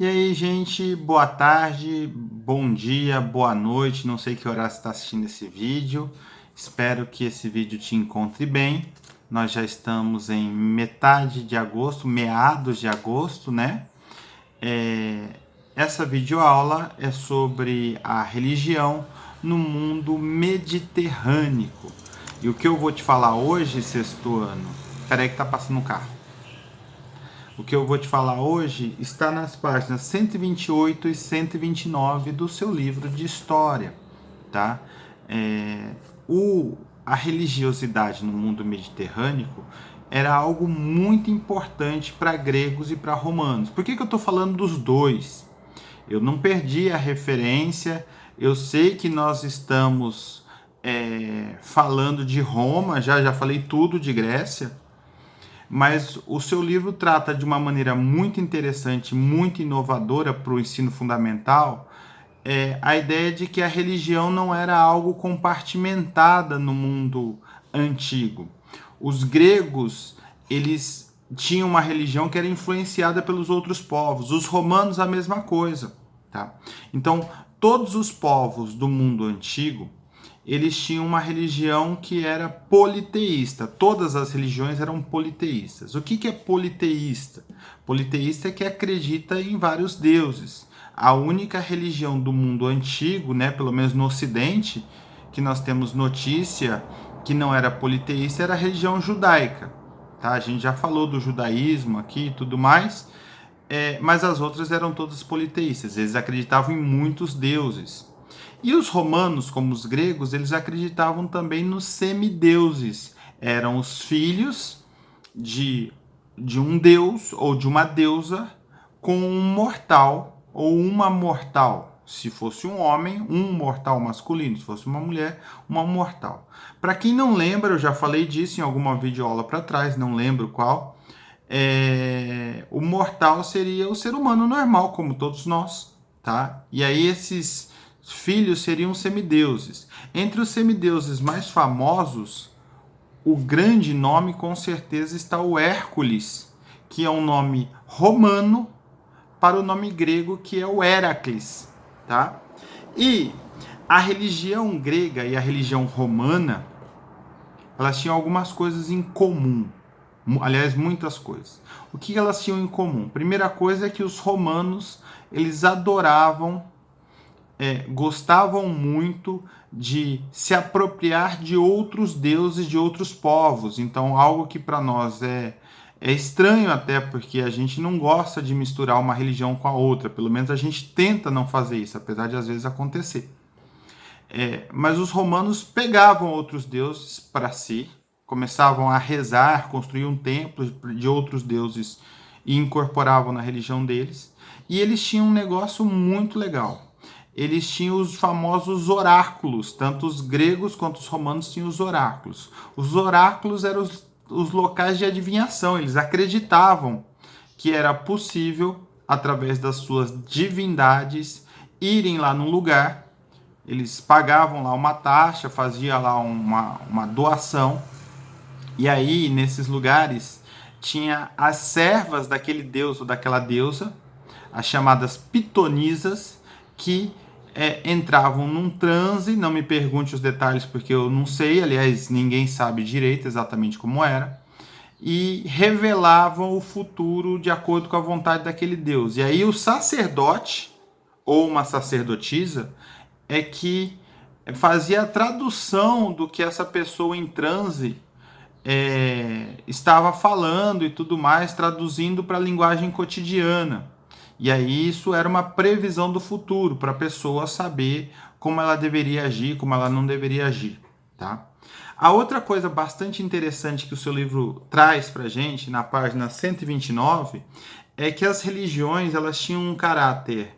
E aí, gente, boa tarde, bom dia, boa noite. Não sei que horário você está assistindo esse vídeo. Espero que esse vídeo te encontre bem. Nós já estamos em metade de agosto, meados de agosto, né? Essa videoaula é sobre a religião no mundo mediterrâneo. E o que eu vou te falar hoje, sexto ano... Peraí que tá passando um carro. O que eu vou te falar hoje está nas páginas 128 e 129 do seu livro de história, tá? A religiosidade no mundo mediterrâneo era algo muito importante para gregos e para romanos. Por que eu estou falando dos dois? Eu não perdi a referência, eu sei que nós estamos falando de Roma, já falei tudo de Grécia, mas o seu livro trata de uma maneira muito interessante, muito inovadora para o ensino fundamental, a ideia de que a religião não era algo compartimentada no mundo antigo. Os gregos, eles tinham uma religião que era influenciada pelos outros povos, os romanos a mesma coisa, tá? Então, todos os povos do mundo antigo, eles tinham uma religião que era politeísta. Todas as religiões eram politeístas. O que é politeísta? Politeísta é que acredita em vários deuses. A única religião do mundo antigo, né, pelo menos no Ocidente, que nós temos notícia que não era politeísta, era a religião judaica. Tá? A gente já falou do judaísmo aqui e tudo mais, mas as outras eram todas politeístas. Eles acreditavam em muitos deuses. E os romanos, como os gregos, eles acreditavam também nos semideuses. Eram os filhos de um deus ou de uma deusa com um mortal ou uma mortal. Se fosse um homem, um mortal masculino. Se fosse uma mulher, uma mortal. Para quem não lembra, eu já falei disso em alguma videoaula para trás, não lembro qual. O mortal seria o ser humano normal, como todos nós. Tá? E aí esses filhos seriam semideuses. Entre os semideuses mais famosos, o grande nome com certeza está o Hércules, que é um nome romano para o nome grego que é o Heracles, tá? E a religião grega e a religião romana, elas tinham algumas coisas em comum. Aliás, muitas coisas. O que elas tinham em comum? Primeira coisa é que os romanos, eles adoravam, gostavam muito de se apropriar de outros deuses, de outros povos. Então, algo que para nós é estranho até, porque a gente não gosta de misturar uma religião com a outra. Pelo menos a gente tenta não fazer isso, apesar de às vezes acontecer. Mas os romanos pegavam outros deuses para si, começavam a rezar, construíam templos de outros deuses e incorporavam na religião deles. E eles tinham um negócio muito legal. Eles tinham os famosos oráculos, tanto os gregos quanto os romanos tinham os oráculos. Os oráculos eram os locais de adivinhação, eles acreditavam que era possível, através das suas divindades, irem lá num lugar, eles pagavam lá uma taxa, faziam lá uma doação, e aí nesses lugares tinha as servas daquele deus ou daquela deusa, as chamadas pitonisas, que entravam num transe, não me pergunte os detalhes porque eu não sei, aliás, ninguém sabe direito exatamente como era, e revelavam o futuro de acordo com a vontade daquele deus. E aí o sacerdote, ou uma sacerdotisa, é que fazia a tradução do que essa pessoa em transe estava falando e tudo mais, traduzindo para a linguagem cotidiana. E aí isso era uma previsão do futuro, para a pessoa saber como ela deveria agir, como ela não deveria agir. Tá? A outra coisa bastante interessante que o seu livro traz para a gente, na página 129, é que as religiões elas tinham um caráter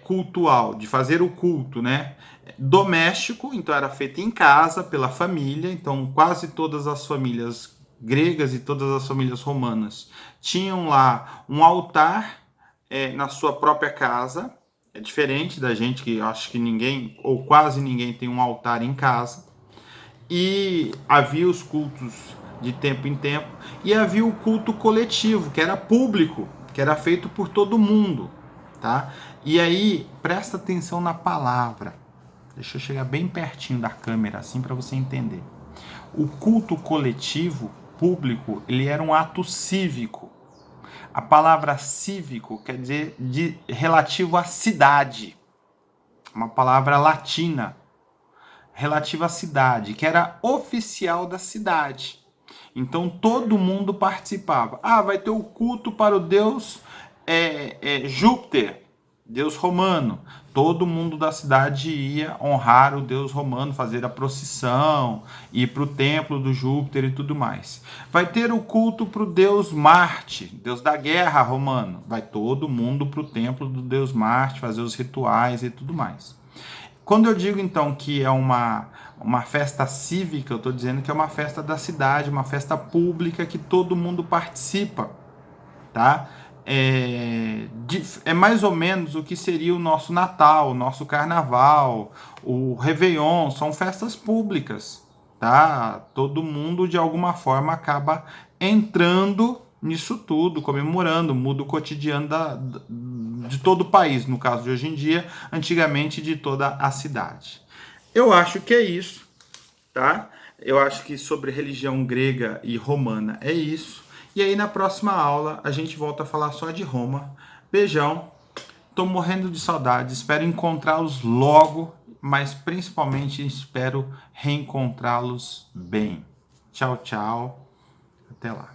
cultual, de fazer o culto, né? Doméstico, então era feito em casa, pela família, então quase todas as famílias gregas e todas as famílias romanas tinham lá um altar na sua própria casa. É diferente da gente, que acho que ninguém, ou quase ninguém, tem um altar em casa. E havia os cultos de tempo em tempo, e havia o culto coletivo, que era público, que era feito por todo mundo. tá? E aí, presta atenção na palavra. Deixa eu chegar bem pertinho da câmera, assim, para você entender. O culto coletivo, público, ele era um ato cívico. A palavra cívico quer dizer relativo à cidade. Uma palavra latina, relativa à cidade, que era oficial da cidade. Então todo mundo participava. Ah, vai ter o culto para o deus Júpiter, deus romano. Todo mundo da cidade ia honrar o deus romano, fazer a procissão, ir para o templo do Júpiter e tudo mais. Vai ter o culto para o deus Marte, deus da guerra romano. Vai todo mundo para o templo do deus Marte, fazer os rituais e tudo mais. Quando eu digo, então, que é uma festa cívica, eu estou dizendo que é uma festa da cidade, uma festa pública que todo mundo participa, tá? É mais ou menos o que seria o nosso Natal, o nosso Carnaval, o Réveillon, são festas públicas, tá? Todo mundo, de alguma forma, acaba entrando nisso tudo, comemorando, muda o cotidiano de todo o país, no caso de hoje em dia, antigamente de toda a cidade. Eu acho que é isso, tá? Eu acho que sobre religião grega e romana é isso. E aí na próxima aula a gente volta a falar só de Roma. Beijão, tô morrendo de saudade, espero encontrá-los logo, mas principalmente espero reencontrá-los bem. Tchau, tchau, até lá.